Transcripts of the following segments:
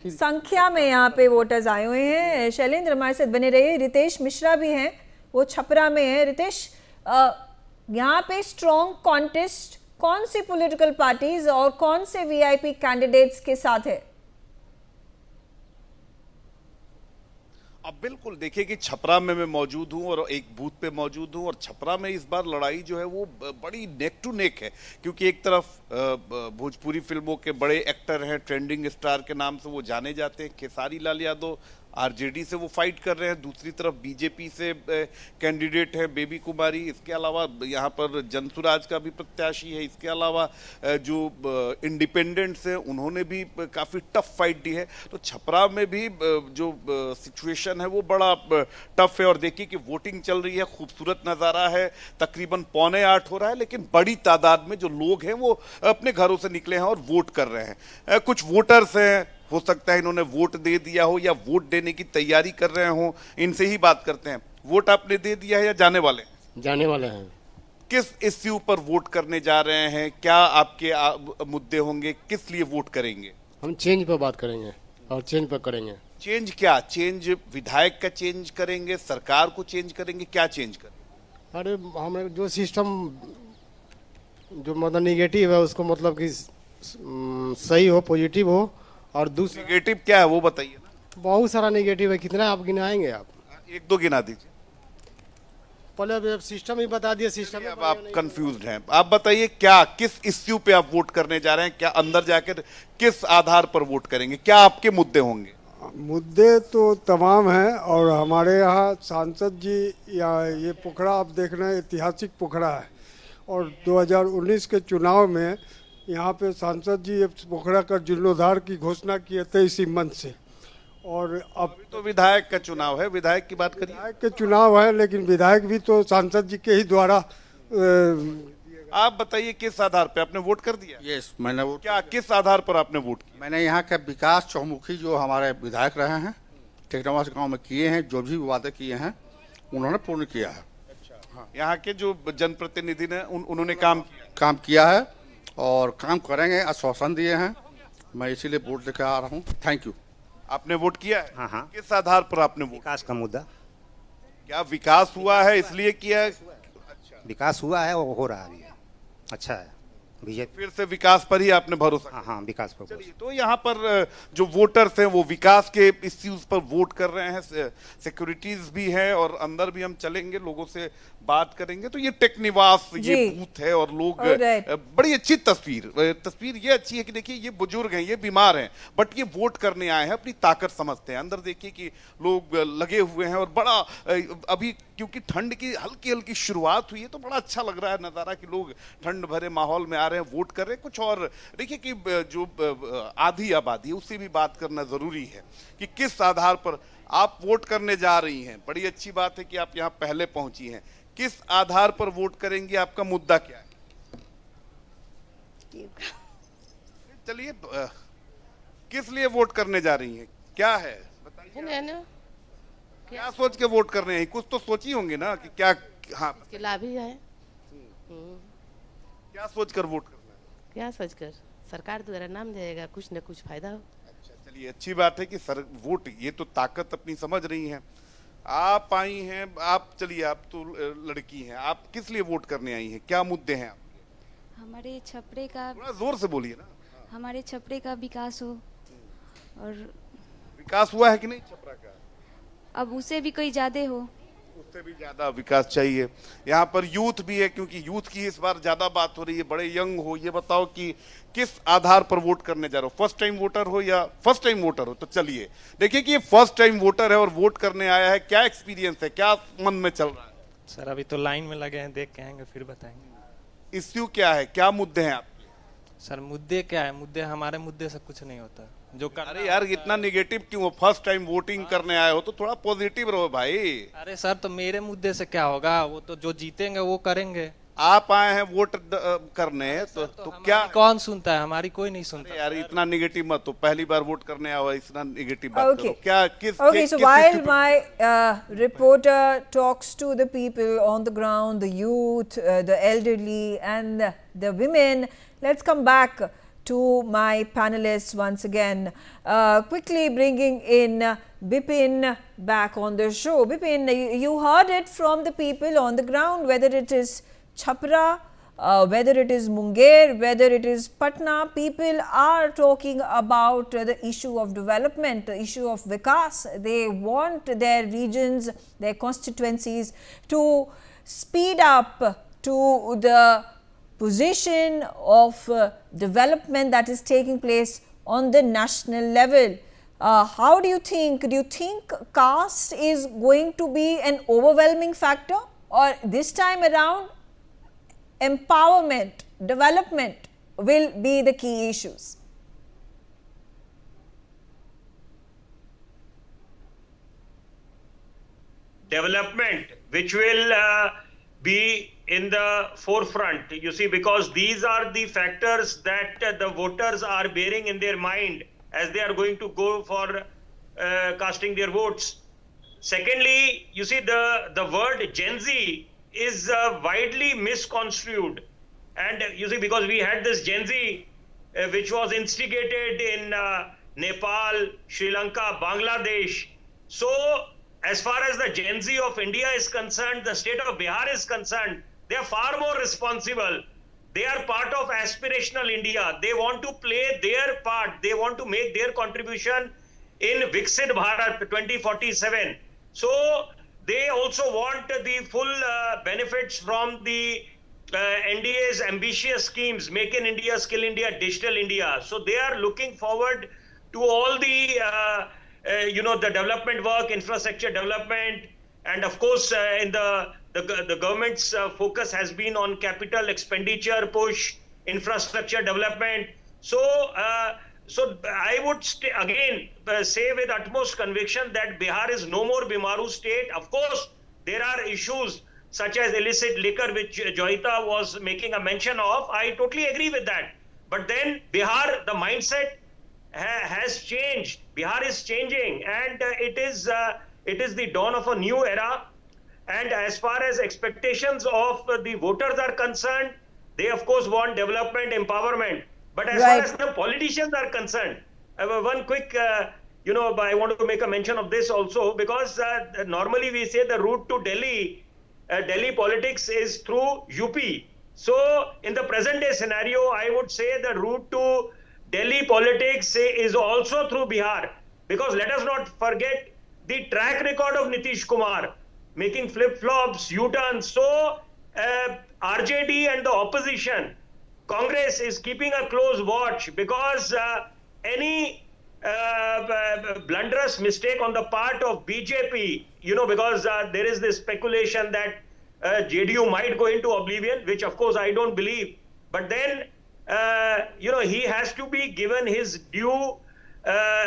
संख्या में यहाँ पे वोटर्स आए हुए हैं। शैलेंद्र हमारे साथ बने रहिए। रितेश मिश्रा भी हैं, वो छपरा में है। रितेश, यहाँ पे स्ट्रॉन्ग कॉन्टेस्ट कौन सी पॉलिटिकल पार्टीज और कौन से वीआईपी कैंडिडेट्स के साथ है? अब बिल्कुल देखिए कि छपरा में मैं मौजूद हूं और एक बूथ पे मौजूद हूं और छपरा में इस बार लड़ाई जो है वो बड़ी नेक टू नेक है, क्योंकि एक तरफ भोजपुरी फिल्मों के बड़े एक्टर हैं, ट्रेंडिंग स्टार के नाम से वो जाने जाते हैं, खेसारी लाल यादव आरजेडी से वो फाइट कर रहे हैं, दूसरी तरफ बीजेपी से कैंडिडेट है बेबी कुमारी, इसके अलावा यहाँ पर जनसुराज का भी प्रत्याशी है, इसके अलावा जो इंडिपेंडेंट्स हैं उन्होंने भी काफ़ी टफ फाइट दी है। तो छपरा में भी जो सिचुएशन है वो बड़ा टफ है और देखिए कि वोटिंग चल रही है, खूबसूरत नज़ारा है, तकरीबन 7:45 हो रहा है, लेकिन बड़ी तादाद में जो लोग हैं वो अपने घरों से निकले हैं और वोट कर रहे हैं। कुछ वोटर्स हैं, हो सकता है इन्होंने वोट दे दिया हो या वोट देने की तैयारी कर रहे हो, इनसे ही बात करते हैं। वोट आपने दे दिया है या जाने वाले? जाने वाले हैं। किस इश्यू पर वोट करने जा रहे हैं? क्या आपके मुद्दे होंगे? किस लिए वोट करेंगे? हम चेंज पर बात करेंगे और चेंज पर करेंगे। चेंज क्या? चेंज विधायक का चेंज करेंगे, सरकार को चेंज करेंगे, क्या चेंज करेंगे? अरे हमें जो सिस्टम जो मतलब निगेटिव है उसको मतलब कि सही हो, पॉजिटिव हो। और दूसरा निगेटिव क्या है वो बताइए ना। बहुत सारा निगेटिव है, कितना आप गिनाएंगे? आप एक दो गिना दीजिए। पहले अब सिस्टम ही बता दिए। सिस्टम अब आप कंफ्यूज्ड हैं, आप बताइए क्या, किस इश्यू पे आप वोट करने जा रहे हैं? क्या अंदर जाकर किस आधार पर वोट करेंगे? क्या आपके मुद्दे होंगे? मुद्दे तो तमाम हैं और हमारे यहाँ सांसद जी या ये पोखरा आप देख रहे हैं ऐतिहासिक पोखरा है और 2019 के चुनाव में यहाँ पे सांसद जी पोखरा का जीर्णोद्धार की घोषणा किए थे इसी मंच से। और अब तो विधायक का चुनाव है, विधायक की बात करिए। विधायक के चुनाव है, लेकिन विधायक भी तो सांसद जी के ही द्वारा। आप बताइए किस आधार पे आपने वोट कर दिया? यस, मैंने वोट। क्या किस आधार पर आपने वोट किया? मैंने यहाँ के विकास चौमुखी जो हमारे विधायक रहे हैं टेकनवास गांव में किए हैं, जो भी वादे किए हैं उन्होंने पूर्ण किया है। हाँ। यहाँ के जो जनप्रतिनिधि ने उन्होंने काम किया है और काम करेंगे, आश्वासन दिए हैं। मैं इसीलिए वोट लेकर आ रहा हूँ। Thank you. आपने वोट किया है? हाँ हाँ। किस आधार पर आपने वोट? विकास का मुद्दा। क्या विकास हुआ है इसलिए किया है? विकास हुआ है, वो हो रहा है, अच्छा है। बीजेपी फिर से विकास पर ही आपने भरोसा? हाँ हाँ, विकास पर। चलिए, तो यहाँ पर जो वोटर्स हैं वो विकास के इश्यूज पर वोट कर रहे हैं, सिक्योरिटीज भी है और अंदर भी हम चलेंगे, लोगों से बात करेंगे। तो ये टेकनिवास ये बूथ है और लोग बड़ी अच्छी तस्वीर ये अच्छी है कि देखिए ये बुजुर्ग हैं, ये बीमार हैं, बट ये वोट करने आए हैं, अपनी ताकत समझते हैं। अंदर देखिए कि लोग लगे हुए हैं और बड़ा अभी क्योंकि ठंड की हल्की हल्की शुरुआत हुई है तो बड़ा अच्छा लग रहा है नज़ारा कि लोग ठंड भरे माहौल में आ रहे हैं, वोट कर रहे हैं। कुछ और देखिए कि जो आधी आबादी उससे भी बात करना जरूरी है कि किस आधार पर आप वोट करने जा रही हैं। बड़ी अच्छी बात है कि आप यहाँ पहले पहुंची हैं। किस आधार पर वोट करेंगे? आपका मुद्दा क्या है? चलिए, किस लिए वोट करने जा रही हैं? क्या है बताइए। क्या सोच के वोट कर रहे हैं? कुछ तो सोची होंगे ना कि क्या। हाँ, इसके लाभ ही है। क्या सोचकर वोट करना है? क्या सोचकर? सरकार द्वारा नाम जाएगा, कुछ न कुछ फायदा हो। अच्छा, चलिए, अच्छी बात है कि वोट, ये तो ताकत अपनी समझ रही हैं। आप आई हैं, आप चलिए, आप तो लड़की हैं, आप किस लिए वोट करने आई हैं? क्या मुद्दे हैं आपके? हमारे छपरे का, थोड़ा जोर से बोलिए ना। हमारे छपरे का विकास हो। और विकास हुआ है कि नहीं छपरा का? अब उसे भी कोई ज्यादा हो। उससे भी ज्यादा विकास चाहिए। यहाँ पर यूथ भी है, क्योंकि यूथ की इस बार ज्यादा बात हो रही है, बड़े यंग हो। ये बताओ कि किस आधार पर वोट करने जा रहे हो? फर्स्ट टाइम वोटर हो या फर्स्ट टाइम वोटर हो? तो चलिए देखिए कि ये फर्स्ट टाइम वोटर है और वोट करने आया है। क्या एक्सपीरियंस है, क्या मन में चल रहा है? सर अभी तो लाइन में लगे हैं, देख के आएंगे फिर बताएंगे। इश्यू क्या है, क्या मुद्दे हैं आपके? सर मुद्दे क्या है? मुद्दे हमारे मुद्दे से कुछ नहीं होता जो अरे यार, इतना निगेटिव क्यों हो? फर्स्ट टाइम वोटिंग करने आए हो तो थोड़ा पॉजिटिव रहो भाई। अरे सर, तो मेरे मुद्दे से क्या होगा? वो तो जो जीतेंगे वो करेंगे। आप आए हैं वोट करने, तो क्या कौन सुनता है? हमारी कोई नहीं सुनता। यार इतना निगेटिव मत हो, पहली बार वोट करने आओ, इतना निगेटिव बात करो। क्या Okay, so while my reporter talks to the people on the ground, the youth, the elderly and the women, let's come back to my panelists once again. Quickly bringing in Bipin back on the show. Bipin, you heard it from the people on the ground, whether it is Chhapra, whether it is Munger, whether it is Patna, people are talking about the issue of development, the issue of Vikas. They want their regions, their constituencies to speed up to the position of development that is taking place on the national level. How do you think caste is going to be an overwhelming factor, or this time around empowerment, development will be the key issues? Development, which will be in the forefront, you see, because these are the factors that the voters are bearing in their mind as they are going to go for casting their votes. Secondly, you see, the word Gen Z is widely misconstrued. And you see, because we had this Gen Z which was instigated in Nepal, Sri Lanka, Bangladesh. So as far as the Gen Z of India is concerned, the state of Bihar is concerned, they are far more responsible. They are part of aspirational India. They want to play their part. They want to make their contribution in Viksit Bharat 2047. So they also want the full benefits from the NDA's ambitious schemes, Make in India, Skill India, Digital India. So they are looking forward to all the, the development work, infrastructure development, and of course, in the government's focus has been on capital expenditure push, infrastructure development. So, so I would again say with utmost conviction that Bihar is no more Bimaru state. Of course, there are issues such as illicit liquor, which Joyita was making a mention of. I totally agree with that. But then Bihar, the mindset has changed. Bihar is changing, and it is the dawn of a new era. And as far as expectations of the voters are concerned, they of course want development, empowerment. But as far as the politicians are concerned, one quick, I want to make a mention of this also, because normally we say the route to Delhi, Delhi politics is through UP. So in the present day scenario, I would say the route to Delhi politics is also through Bihar, because let us not forget the track record of Nitish Kumar, making flip-flops, U-turns. So RJD and the opposition, Congress is keeping a close watch, because any blunderous mistake on the part of BJP, because there is this speculation that JDU might go into oblivion, which of course I don't believe. But then, he has to be given his due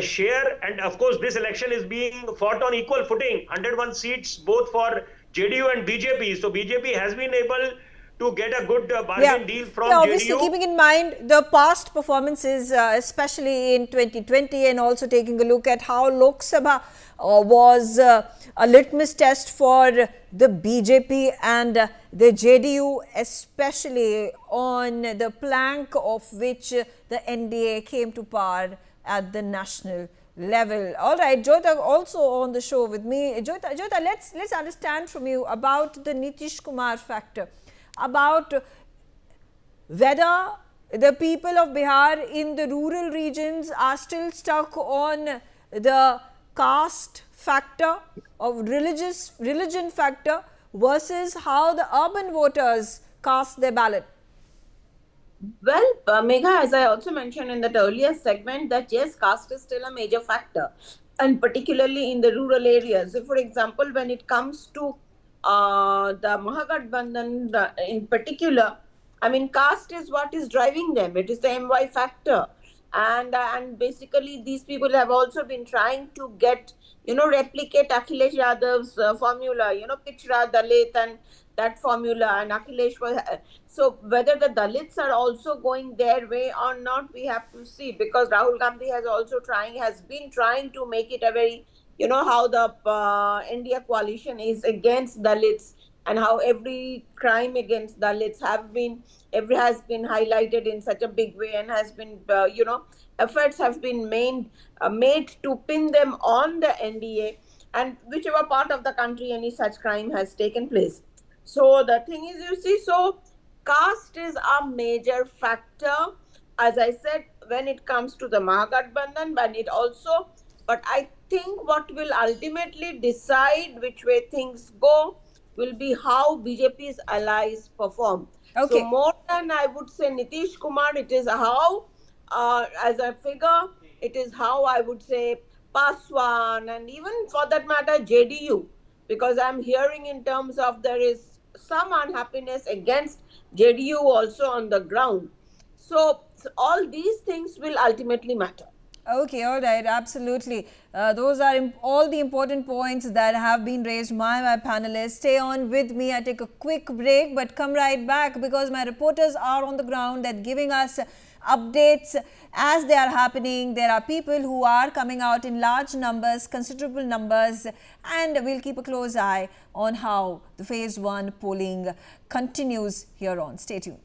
share. And of course, this election is being fought on equal footing, 101 seats both for JDU and BJP. So BJP has been able to get a good bargain deal from obviously JDU. Keeping in mind the past performances, especially in 2020, and also taking a look at how Lok Sabha was a litmus test for the BJP and the JDU, especially on the plank of which the NDA came to power at the national level. All right, Joyita also on the show with me. Joyita, let's understand from you about the Nitish Kumar factor, about whether the people of Bihar in the rural regions are still stuck on the caste factor of religion factor versus how the urban voters cast their ballot. Well, Megha, as I also mentioned in that earlier segment, that yes, caste is still a major factor, and particularly in the rural areas. So, for example, when it comes to the Mahagathbandhan in particular, I mean, caste is what is driving them. It is the MY factor. And basically, these people have also been trying to get, replicate Akhilesh Yadav's formula, Pichra, Dalit, and that formula. And Akhilesh was. So whether the Dalits are also going their way or not, we have to see, because Rahul Gandhi has been trying to make it a very, how the India coalition is against Dalits. and how every crime against Dalits has been highlighted in such a big way, and has been efforts have been made to pin them on the NDA, and whichever part of the country any such crime has taken place. So the thing is, you see, so caste is a major factor, as I said, when it comes to the Mahagathbandhan, but I think what will ultimately decide which way things go will be how BJP's allies perform. Okay. So more than I would say Nitish Kumar, it is how, as a figure, it is how I would say Paswan, and even for that matter JDU, because I'm hearing in terms of there is some unhappiness against JDU also on the ground. So all these things will ultimately matter. Okay, all right, absolutely. Those are all the important points that have been raised by my panelists. Stay on with me. I take a quick break, but come right back because my reporters are on the ground. They're giving us updates as they are happening. There are people who are coming out in large numbers, considerable numbers, and we'll keep a close eye on how the phase 1 polling continues here on. Stay tuned.